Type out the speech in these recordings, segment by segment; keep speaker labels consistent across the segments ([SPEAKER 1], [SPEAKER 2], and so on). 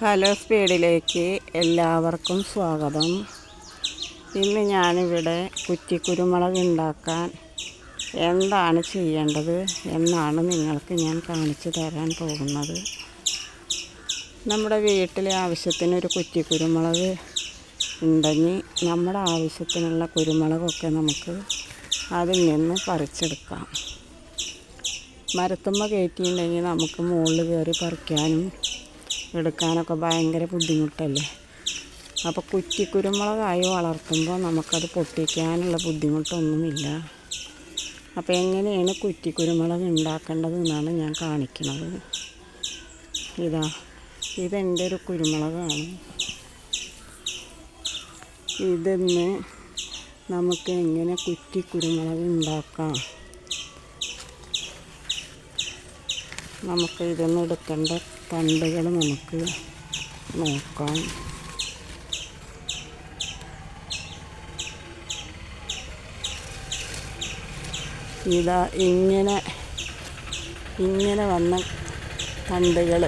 [SPEAKER 1] Hello സ്പീഡിലേക്ക് എല്ലാവർക്കും സ്വാഗതം. ഇന്ന് ഞാനിവിടെ കുറ്റിക്കുരുമുളക് ഉണ്ടാക്കാൻ എന്താണ് ചെയ്യേണ്ടത് എന്നാണ് നിങ്ങൾക്ക് ഞാൻ കാണിച്ചു തരാൻ പോകുന്നത്. നമ്മുടെ വീട്ടിലെ ആവശ്യത്തിനൊരു കുറ്റിക്കുരുമുളക് ഉണ്ടെങ്കിൽ നമ്മുടെ ആവശ്യത്തിനുള്ള കുരുമുളകൊക്കെ നമുക്ക് അതിൽ നിന്ന് പറിച്ചെടുക്കാം. മരത്തുമ്മ കയറ്റിയിട്ടുണ്ടെങ്കിൽ നമുക്ക് മുകളിൽ കയറി പറിക്കാനും എടുക്കാനൊക്കെ ഭയങ്കര ബുദ്ധിമുട്ടല്ലേ. അപ്പോൾ കുറ്റിക്കുരുമുളകായി വളർത്തുമ്പോൾ നമുക്കത് പൊട്ടിക്കാനുള്ള ബുദ്ധിമുട്ടൊന്നുമില്ല. അപ്പോൾ എങ്ങനെയാണ് കുറ്റിക്കുരുമുളക് ഉണ്ടാക്കേണ്ടത് എന്നാണ് ഞാൻ കാണിക്കുന്നത്. ഇതെൻ്റെ ഒരു കുരുമുളകാണ്. ഇതിന്ന് നമുക്ക് എങ്ങനെ കുറ്റിക്കുരുമുളക് ഉണ്ടാക്കാം, നമുക്ക് ഇതൊന്ന് എടുക്കേണ്ട തണ്ടുകൾ നമുക്ക് നോക്കാം. ഇങ്ങനെ വന്ന തണ്ടുകൾ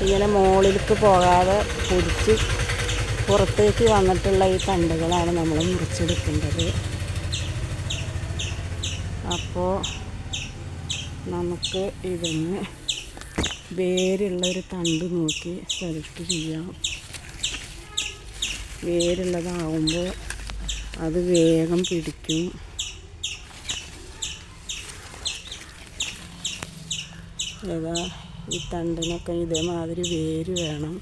[SPEAKER 1] ഇങ്ങനെ മുകളിലേക്ക് പോകാതെ പൊടിച്ച് പുറത്തേക്ക് വന്നിട്ടുള്ള ഈ തണ്ടുകളാണ് നമ്മൾ മുറിച്ചെടുക്കേണ്ടത്. അപ്പോൾ നമുക്ക് ഇതിന് വേരുള്ളൊരു തണ്ട് നോക്കി സെലക്ട് ചെയ്യാം. വേരുള്ളതാവുമ്പോൾ അത് വേഗം പിടിക്കും. ഈ തണ്ടിനൊക്കെ ഇതേമാതിരി വേര് വേണം,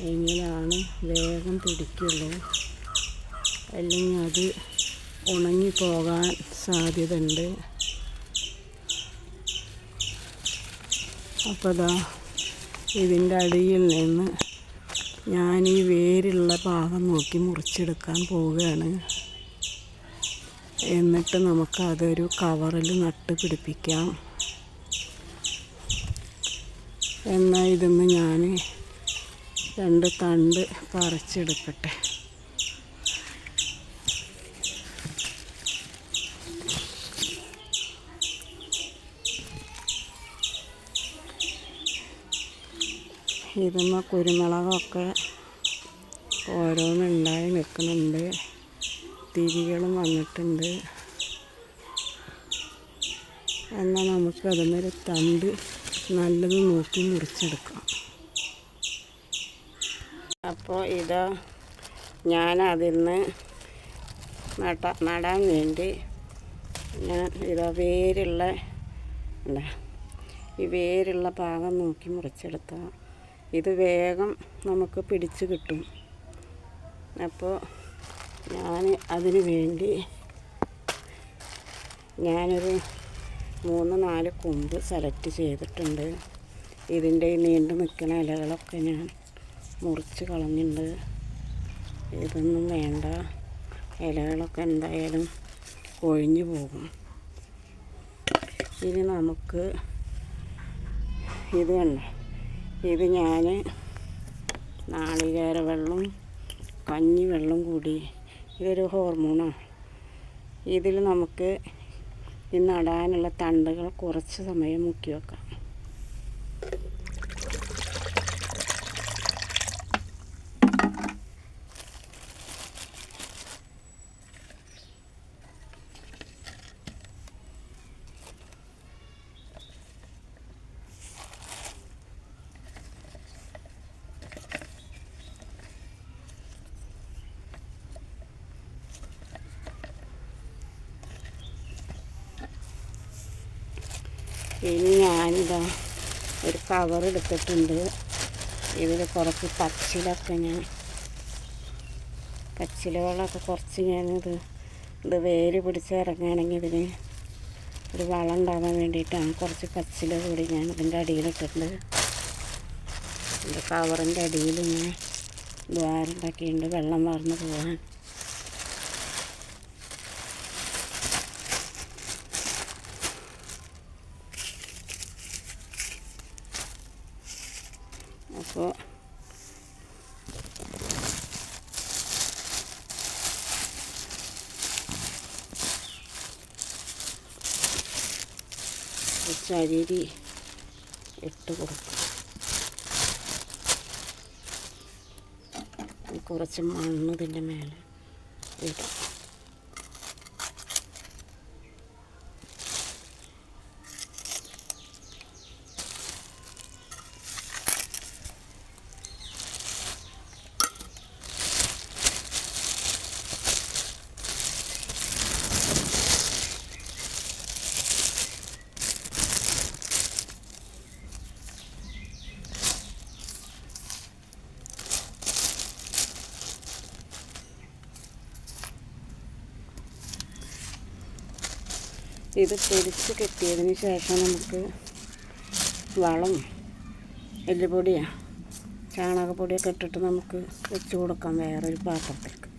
[SPEAKER 1] എങ്കിലാണ് വേഗം പിടിക്കുള്ളൂ. അല്ലെങ്കിൽ അത് ഉണങ്ങിപ്പോകാൻ സാധ്യതയുണ്ട്. അപ്പോൾ ഇതിൻ്റെ അടിയിൽ നിന്ന് ഞാൻ ഈ വേരുള്ള ഭാഗം നോക്കി മുറിച്ചെടുക്കാൻ പോവുകയാണ്. എന്നിട്ട് നമുക്കതൊരു കവറിൽ നട്ട് പിടിപ്പിക്കാം. എന്നാൽ ഇതിന്ന് ഞാൻ 2 തണ്ട് പറിച്ചെടുക്കട്ടെ. ഇതുമ്മ കുരുമുളകൊക്കെ ഓരോന്നുണ്ടായി നിൽക്കുന്നുണ്ട്. തിരികളും വന്നിട്ടുണ്ട്. എന്നാൽ നമുക്ക് അതിനൊരു തണ്ട് നല്ലത് നോക്കി മുറിച്ചെടുക്കാം. അപ്പോൾ ഞാൻ അതിൽ നിന്ന് നടാൻ വേണ്ടി ഞാൻ ഈ വേരുള്ള ഭാഗം നോക്കി മുറിച്ചെടുത്താൽ ഇത് വേഗം നമുക്ക് പിടിച്ച് കിട്ടും. അപ്പോൾ ഞാൻ അതിന് വേണ്ടി ഞാനൊരു 3-4 കൊമ്പ് സെലക്ട് ചെയ്തിട്ടുണ്ട്. ഇതിൻ്റെ നീണ്ടു നിൽക്കുന്ന ഇലകളൊക്കെ ഞാൻ മുറിച്ച് കളഞ്ഞിട്ടുണ്ട്. ഇതൊന്നും വേണ്ട, ഇലകളൊക്കെ എന്തായാലും കൊഴിഞ്ഞു പോകും. ഇനി നമുക്ക് ഇത് ഞാൻ നാളികേര വെള്ളം കഞ്ഞിവെള്ളം കൂടി, ഇതൊരു ഹോർമോണാണ്. ഇതിൽ നമുക്ക് ഈ നടാനുള്ള തണ്ടുകൾ കുറച്ച് സമയം മുക്കി വെക്കാം. ഇനി ഞാനിതാ ഒരു കവർ എടുത്തിട്ടുണ്ട്. ഇതിൽ കുറച്ച് പച്ചിലകളൊക്കെ കുറച്ച് ഞാനിത് വേര് പിടിച്ചിറങ്ങുകയാണെങ്കിൽ ഇതിന് ഒരു വളം ഉണ്ടാകാൻ വേണ്ടിയിട്ടാണ് കുറച്ച് പച്ചില കൂടി ഞാൻ ഇതിൻ്റെ അടിയിലിട്ടിട്ടുണ്ട്. ഇതിൻ്റെ കവറിൻ്റെ അടിയിൽ ഞാൻ ദ്വാരം ഉണ്ടാക്കിയിട്ടുണ്ട് വെള്ളം വാർന്ന് പോകാൻ. അപ്പോൾ ചകിരി ഇട്ട് കൊടുക്കും. കുറച്ച് മണ്ണ് ഇതിൻ്റെ മേലെ ഇടാം. ഇത് പൊടിച്ച് കെട്ടിയതിന് ശേഷം നമുക്ക് വളം, എല്ലുപൊടിയാണ്, ചാണകപ്പൊടിയൊക്കെ ഇട്ടിട്ട് നമുക്ക് വെച്ച് കൊടുക്കാം വേറൊരു പാത്രത്തിലേക്ക്.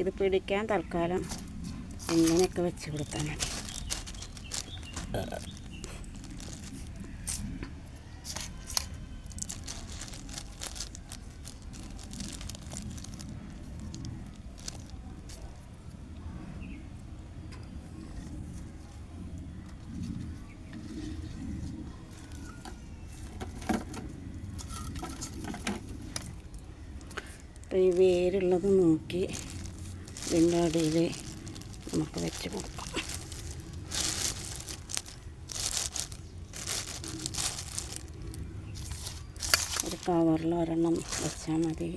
[SPEAKER 1] ഇത് പിടിക്കാൻ തൽക്കാലം ഇങ്ങനെയൊക്കെ വെച്ച് കൊടുത്താൽ മതി. അപ്പോൾ ഈ വേരുള്ളത് നോക്കി ഇതിൻ്റെ അടിയിൽ നമുക്ക് വെച്ച് കൊടുക്കാം. ഒരു കവറിൽ ഒരെണ്ണം വെച്ചാൽ മതി.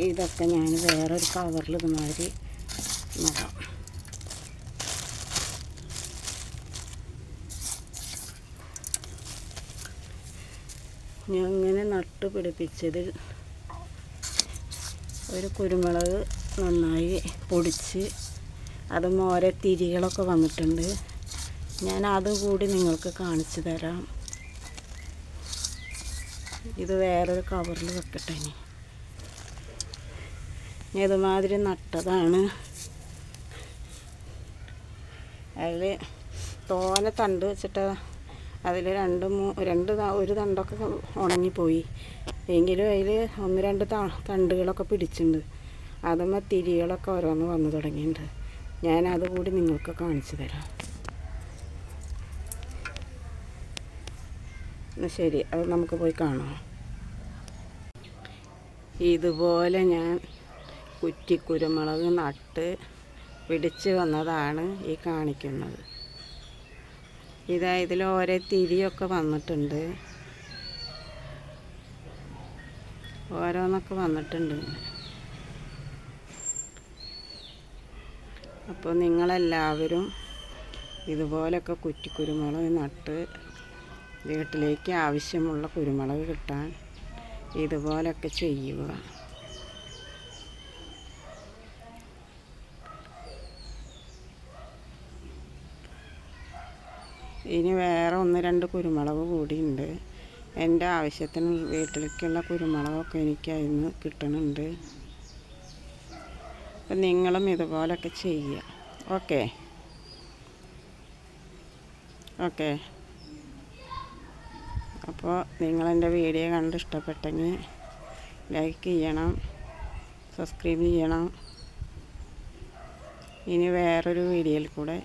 [SPEAKER 1] ഇതൊക്കെ ഞാൻ വേറൊരു കവറിൽ ഇതുമാതിരി നടാം. ഞാൻ ഇങ്ങനെ നട്ടു പിടിപ്പിച്ചതിൽ ഒരു കുരുമുളക് നന്നായി പൊടിച്ച് അത് ഓരോ തിരികളൊക്കെ വന്നിട്ടുണ്ട്. ഞാൻ അതുകൂടി നിങ്ങൾക്ക് കാണിച്ചു തരാം. ഇത് വേറൊരു കവറിൽ വെക്കട്ടെ. ഇനി ഇതുമാതിരി നട്ടതാണ്. അതിൽ തോനെ തണ്ട് വെച്ചിട്ട് അതിൽ ഒരു തണ്ടൊക്കെ ഉണങ്ങിപ്പോയി. എങ്കിലും അതിൽ 1-2 തണ്ടുകളൊക്കെ പിടിച്ചിട്ടുണ്ട്. അതുമ്മ തിരികളൊക്കെ ഓരോന്ന് വന്നു തുടങ്ങിയിട്ടുണ്ട്. ഞാനത് കൂടി നിങ്ങൾക്ക് കാണിച്ചു തരാം. ശരി, അത് നമുക്ക് പോയി കാണാം. ഇതുപോലെ ഞാൻ കുറ്റിക്കുരുമുളക് നട്ട് പിടിച്ച് വന്നതാണ് ഈ കാണിക്കുന്നത്. ഇതിൽ ഓരോ തിരിയൊക്കെ വന്നിട്ടുണ്ട്, ഓരോന്നൊക്കെ വന്നിട്ടുണ്ട്. അപ്പോൾ നിങ്ങളെല്ലാവരും ഇതുപോലൊക്കെ കുറ്റിക്കുരുമുളക് നട്ട് വീട്ടിലേക്ക് ആവശ്യമുള്ള കുരുമുളക് കിട്ടാൻ ഇതുപോലൊക്കെ ചെയ്യുക. ഇനി വേറെ 1-2 കുരുമുളക് കൂടിയുണ്ട്. എൻ്റെ ആവശ്യത്തിന് വീട്ടിലേക്കുള്ള കുരുമുളകൊക്കെ എനിക്ക് അതിന് കിട്ടുന്നുണ്ട്. അപ്പം നിങ്ങളും ഇതുപോലൊക്കെ ചെയ്യുക. ഓക്കെ. അപ്പോൾ നിങ്ങളെൻ്റെ വീഡിയോ കണ്ട് ഇഷ്ടപ്പെട്ടെങ്കിൽ ലൈക്ക് ചെയ്യണം, സബ്സ്ക്രൈബ് ചെയ്യണം. ഇനി വേറൊരു വീഡിയോയിൽ കൂടെ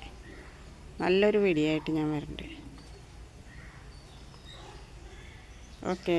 [SPEAKER 1] നല്ലൊരു വീഡിയോ ആയിട്ട് ഞാൻ വരുന്നുണ്ട്. ഓക്കേ.